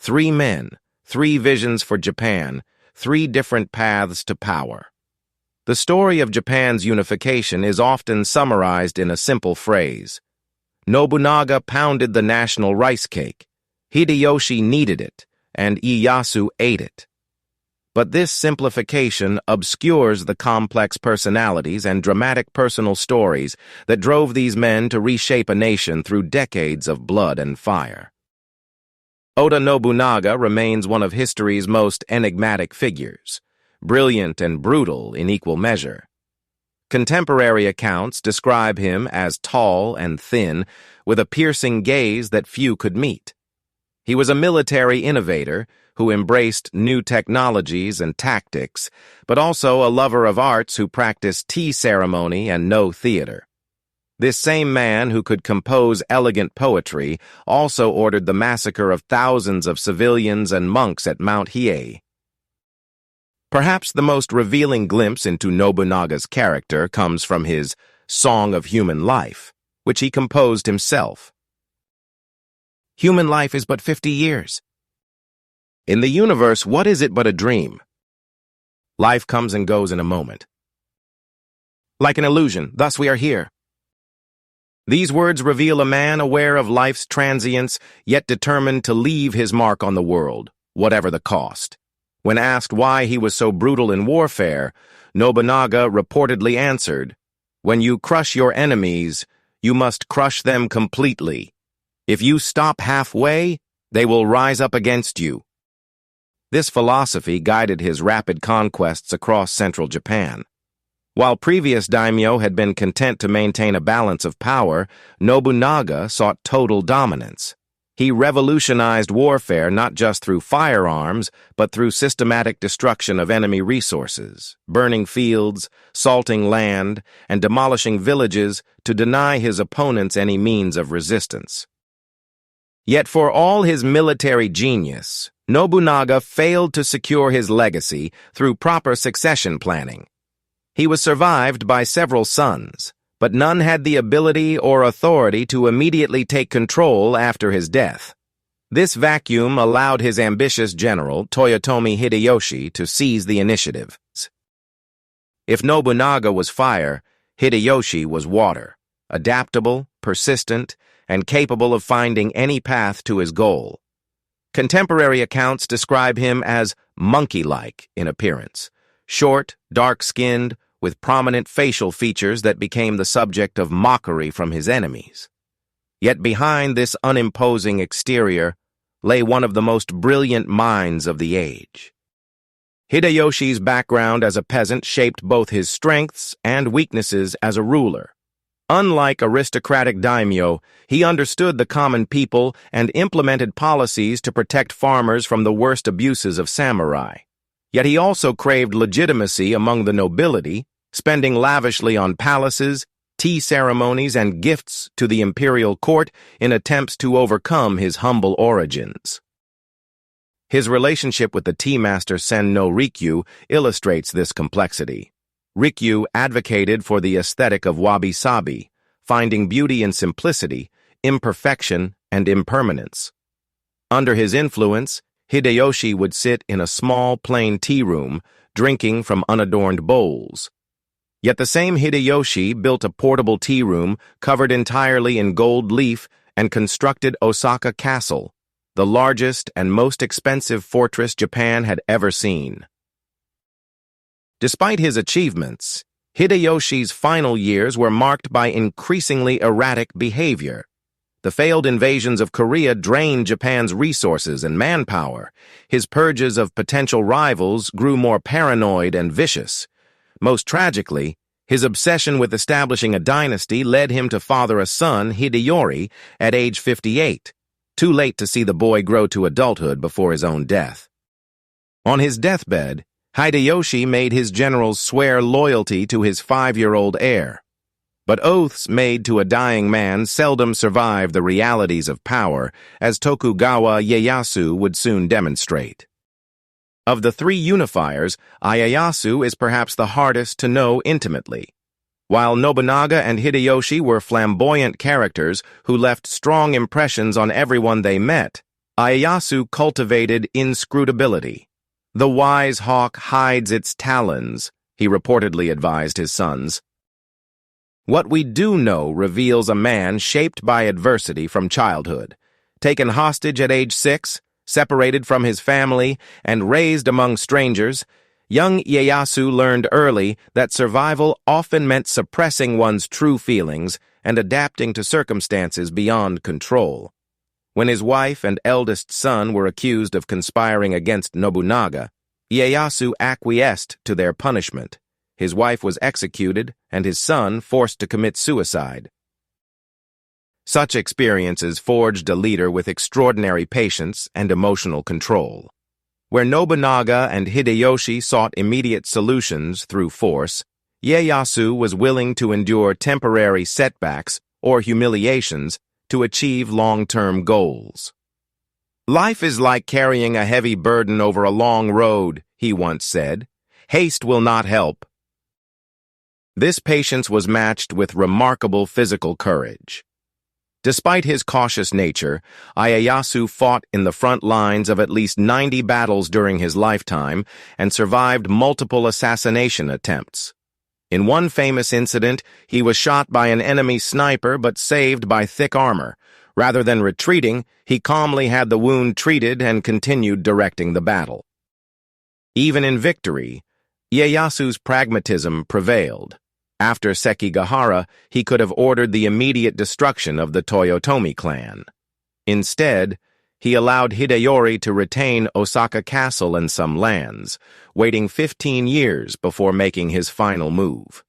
Three men, three visions for Japan, three different paths to power. The story of Japan's unification is often summarized in a simple phrase. Nobunaga pounded the national rice cake. Hideyoshi kneaded it, and Ieyasu ate it. But this simplification obscures the complex personalities and dramatic personal stories that drove these men to reshape a nation through decades of blood and fire. Oda Nobunaga remains one of history's most enigmatic figures, brilliant and brutal in equal measure. Contemporary accounts describe him as tall and thin, with a piercing gaze that few could meet. He was a military innovator who embraced new technologies and tactics, but also a lover of arts who practiced tea ceremony and no theater. This same man who could compose elegant poetry also ordered the massacre of thousands of civilians and monks at Mount Hiei. Perhaps the most revealing glimpse into Nobunaga's character comes from his Song of Human Life, which he composed himself. Human life is but 50 years. In the universe, what is it but a dream? Life comes and goes in a moment. Like an illusion, thus we are here. These words reveal a man aware of life's transience, yet determined to leave his mark on the world, whatever the cost. When asked why he was so brutal in warfare, Nobunaga reportedly answered, "When you crush your enemies, you must crush them completely. If you stop halfway, they will rise up against you." This philosophy guided his rapid conquests across central Japan. While previous daimyo had been content to maintain a balance of power, Nobunaga sought total dominance. He revolutionized warfare not just through firearms, but through systematic destruction of enemy resources, burning fields, salting land, and demolishing villages to deny his opponents any means of resistance. Yet for all his military genius, Nobunaga failed to secure his legacy through proper succession planning. He was survived by several sons, but none had the ability or authority to immediately take control after his death. This vacuum allowed his ambitious general, Toyotomi Hideyoshi, to seize the initiative. If Nobunaga was fire, Hideyoshi was water, adaptable, persistent, and capable of finding any path to his goal. Contemporary accounts describe him as monkey-like in appearance, short, dark-skinned, with prominent facial features that became the subject of mockery from his enemies. Yet behind this unimposing exterior lay one of the most brilliant minds of the age. Hideyoshi's background as a peasant shaped both his strengths and weaknesses as a ruler. Unlike aristocratic daimyo, he understood the common people and implemented policies to protect farmers from the worst abuses of samurai. Yet he also craved legitimacy among the nobility, spending lavishly on palaces, tea ceremonies, and gifts to the imperial court in attempts to overcome his humble origins. His relationship with the tea master Sen no Rikyu illustrates this complexity. Rikyu advocated for the aesthetic of wabi-sabi, finding beauty in simplicity, imperfection, and impermanence. Under his influence, Hideyoshi would sit in a small, plain tea room, drinking from unadorned bowls. Yet the same Hideyoshi built a portable tea room covered entirely in gold leaf and constructed Osaka Castle, the largest and most expensive fortress Japan had ever seen. Despite his achievements, Hideyoshi's final years were marked by increasingly erratic behavior. The failed invasions of Korea drained Japan's resources and manpower. His purges of potential rivals grew more paranoid and vicious. Most tragically, his obsession with establishing a dynasty led him to father a son, Hideyori, at age 58, too late to see the boy grow to adulthood before his own death. On his deathbed, Hideyoshi made his generals swear loyalty to his 5-year-old heir. But oaths made to a dying man seldom survive the realities of power, as Tokugawa Ieyasu would soon demonstrate. Of the three unifiers, Ieyasu is perhaps the hardest to know intimately. While Nobunaga and Hideyoshi were flamboyant characters who left strong impressions on everyone they met, Ieyasu cultivated inscrutability. "The wise hawk hides its talons," he reportedly advised his sons. What we do know reveals a man shaped by adversity from childhood. Taken hostage at age 6, separated from his family, and raised among strangers, young Ieyasu learned early that survival often meant suppressing one's true feelings and adapting to circumstances beyond control. When his wife and eldest son were accused of conspiring against Nobunaga, Ieyasu acquiesced to their punishment. His wife was executed, and his son forced to commit suicide. Such experiences forged a leader with extraordinary patience and emotional control. Where Nobunaga and Hideyoshi sought immediate solutions through force, Ieyasu was willing to endure temporary setbacks or humiliations to achieve long-term goals. "Life is like carrying a heavy burden over a long road," he once said. "Haste will not help." This patience was matched with remarkable physical courage. Despite his cautious nature, Ieyasu fought in the front lines of at least 90 battles during his lifetime and survived multiple assassination attempts. In one famous incident, he was shot by an enemy sniper but saved by thick armor. Rather than retreating, he calmly had the wound treated and continued directing the battle. Even in victory, Ieyasu's pragmatism prevailed. After Sekigahara, he could have ordered the immediate destruction of the Toyotomi clan. Instead, he allowed Hideyori to retain Osaka Castle and some lands, waiting 15 years before making his final move.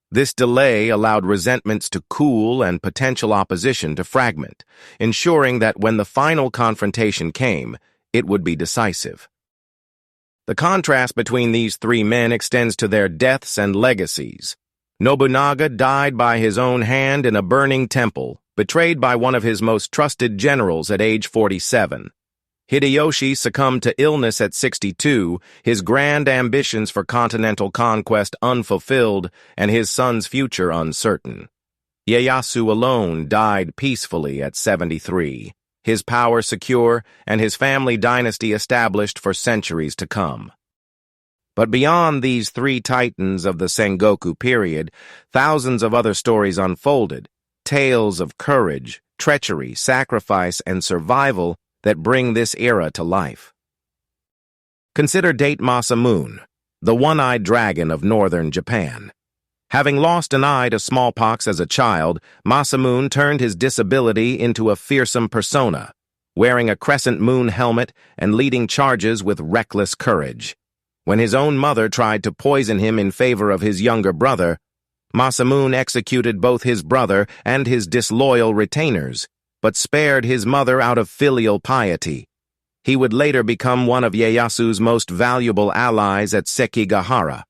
This delay allowed resentments to cool and potential opposition to fragment, ensuring that when the final confrontation came, it would be decisive. The contrast between these three men extends to their deaths and legacies. Nobunaga died by his own hand in a burning temple, betrayed by one of his most trusted generals at age 47. Hideyoshi succumbed to illness at 62, his grand ambitions for continental conquest unfulfilled, and his son's future uncertain. Ieyasu alone died peacefully at 73, his power secure and his family dynasty established for centuries to come. But beyond these three titans of the Sengoku period, thousands of other stories unfolded, tales of courage, treachery, sacrifice, and survival that bring this era to life. Consider Date Masamune, the one-eyed dragon of northern Japan. Having lost an eye to smallpox as a child, Masamune turned his disability into a fearsome persona, wearing a crescent moon helmet and leading charges with reckless courage. When his own mother tried to poison him in favor of his younger brother, Masamune executed both his brother and his disloyal retainers, but spared his mother out of filial piety. He would later become one of Ieyasu's most valuable allies at Sekigahara.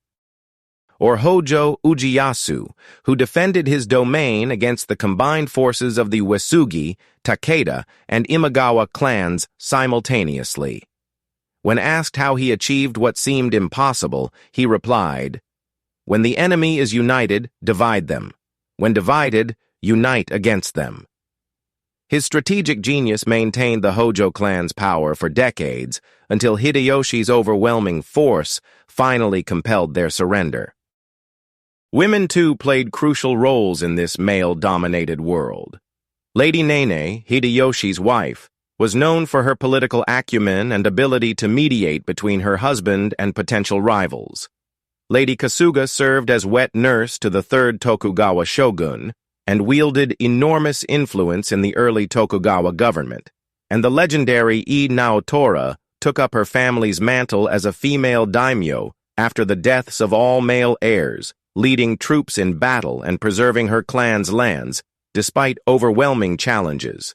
Or Hojo Ujiyasu, who defended his domain against the combined forces of the Uesugi, Takeda, and Imagawa clans simultaneously. When asked how he achieved what seemed impossible, he replied, "When the enemy is united, divide them. When divided, unite against them." His strategic genius maintained the Hojo clan's power for decades until Hideyoshi's overwhelming force finally compelled their surrender. Women, too, played crucial roles in this male-dominated world. Lady Nene, Hideyoshi's wife, was known for her political acumen and ability to mediate between her husband and potential rivals. Lady Kasuga served as wet nurse to the third Tokugawa shogun and wielded enormous influence in the early Tokugawa government, and the legendary Ii Naotora took up her family's mantle as a female daimyo after the deaths of all male heirs, leading troops in battle and preserving her clan's lands, despite overwhelming challenges.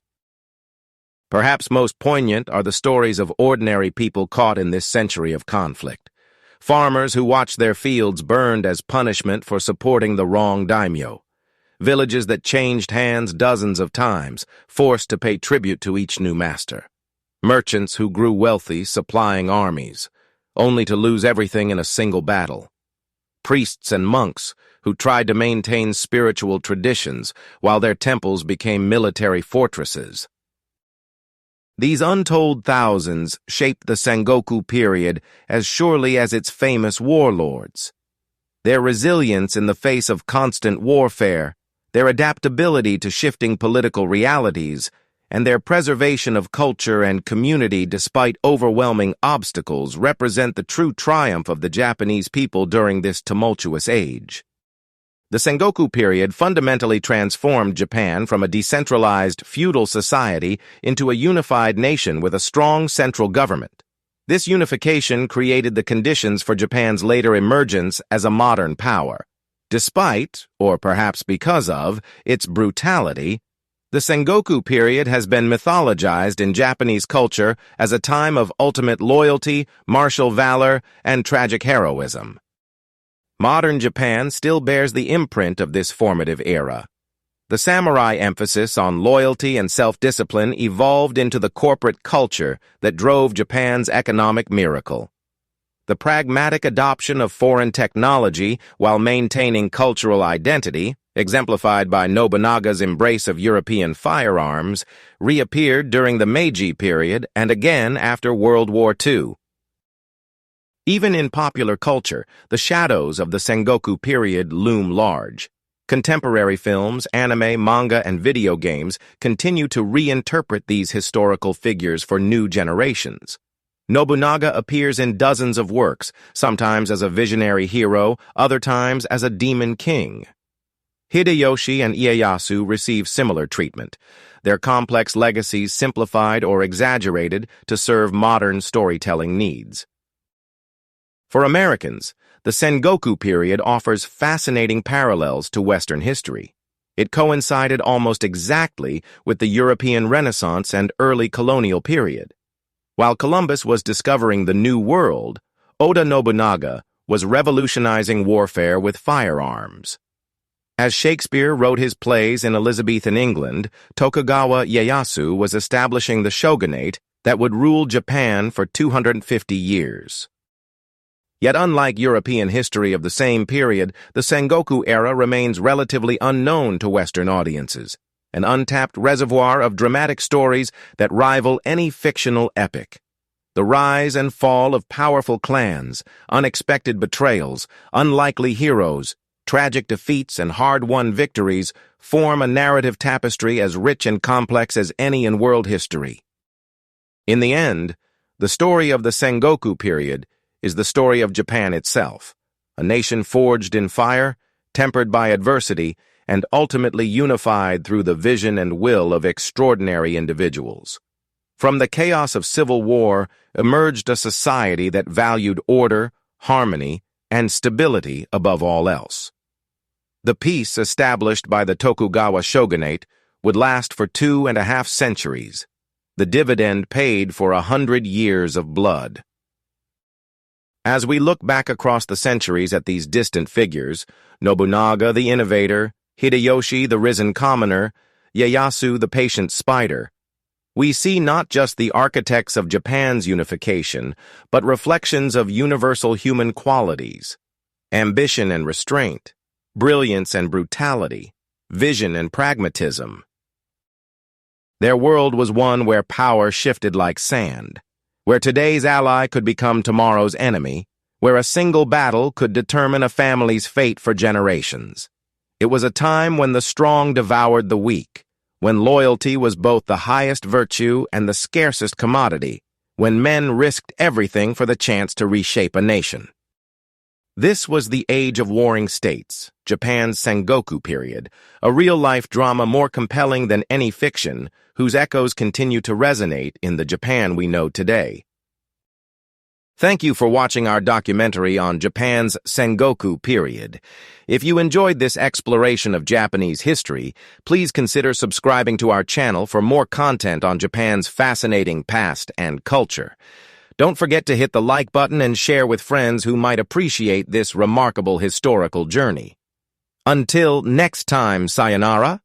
Perhaps most poignant are the stories of ordinary people caught in this century of conflict. Farmers who watched their fields burned as punishment for supporting the wrong daimyo. Villages that changed hands dozens of times, forced to pay tribute to each new master. Merchants who grew wealthy supplying armies, only to lose everything in a single battle. Priests and monks who tried to maintain spiritual traditions while their temples became military fortresses. These untold thousands shaped the Sengoku period as surely as its famous warlords. Their resilience in the face of constant warfare, their adaptability to shifting political realities, and their preservation of culture and community despite overwhelming obstacles represent the true triumph of the Japanese people during this tumultuous age. The Sengoku period fundamentally transformed Japan from a decentralized feudal society into a unified nation with a strong central government. This unification created the conditions for Japan's later emergence as a modern power. Despite, or perhaps because of, its brutality, the Sengoku period has been mythologized in Japanese culture as a time of ultimate loyalty, martial valor, and tragic heroism. Modern Japan still bears the imprint of this formative era. The samurai emphasis on loyalty and self-discipline evolved into the corporate culture that drove Japan's economic miracle. The pragmatic adoption of foreign technology while maintaining cultural identity, exemplified by Nobunaga's embrace of European firearms, reappeared during the Meiji period and again after World War II. Even in popular culture, the shadows of the Sengoku period loom large. Contemporary films, anime, manga, and video games continue to reinterpret these historical figures for new generations. Nobunaga appears in dozens of works, sometimes as a visionary hero, other times as a demon king. Hideyoshi and Ieyasu receive similar treatment, their complex legacies simplified or exaggerated to serve modern storytelling needs. For Americans, the Sengoku period offers fascinating parallels to Western history. It coincided almost exactly with the European Renaissance and early colonial period. While Columbus was discovering the New World, Oda Nobunaga was revolutionizing warfare with firearms. As Shakespeare wrote his plays in Elizabethan England, Tokugawa Ieyasu was establishing the shogunate that would rule Japan for 250 years. Yet unlike European history of the same period, the Sengoku era remains relatively unknown to Western audiences, an untapped reservoir of dramatic stories that rival any fictional epic. The rise and fall of powerful clans, unexpected betrayals, unlikely heroes, tragic defeats, and hard-won victories form a narrative tapestry as rich and complex as any in world history. In the end, the story of the Sengoku period is the story of Japan itself, a nation forged in fire, tempered by adversity, and ultimately unified through the vision and will of extraordinary individuals. From the chaos of civil war emerged a society that valued order, harmony, and stability above all else. The peace established by the Tokugawa shogunate would last for 2.5 centuries, the dividend paid for 100 years of blood. As we look back across the centuries at these distant figures, Nobunaga the innovator, Hideyoshi the risen commoner, Ieyasu the patient spider, we see not just the architects of Japan's unification, but reflections of universal human qualities: ambition and restraint, brilliance and brutality, vision and pragmatism. Their world was one where power shifted like sand, where today's ally could become tomorrow's enemy, where a single battle could determine a family's fate for generations. It was a time when the strong devoured the weak, when loyalty was both the highest virtue and the scarcest commodity, when men risked everything for the chance to reshape a nation. This was the age of warring states, Japan's Sengoku period, a real-life drama more compelling than any fiction, whose echoes continue to resonate in the Japan we know today. Thank you for watching our documentary on Japan's Sengoku period. If you enjoyed this exploration of Japanese history, please consider subscribing to our channel for more content on Japan's fascinating past and culture. Don't forget to hit the like button and share with friends who might appreciate this remarkable historical journey. Until next time, sayonara.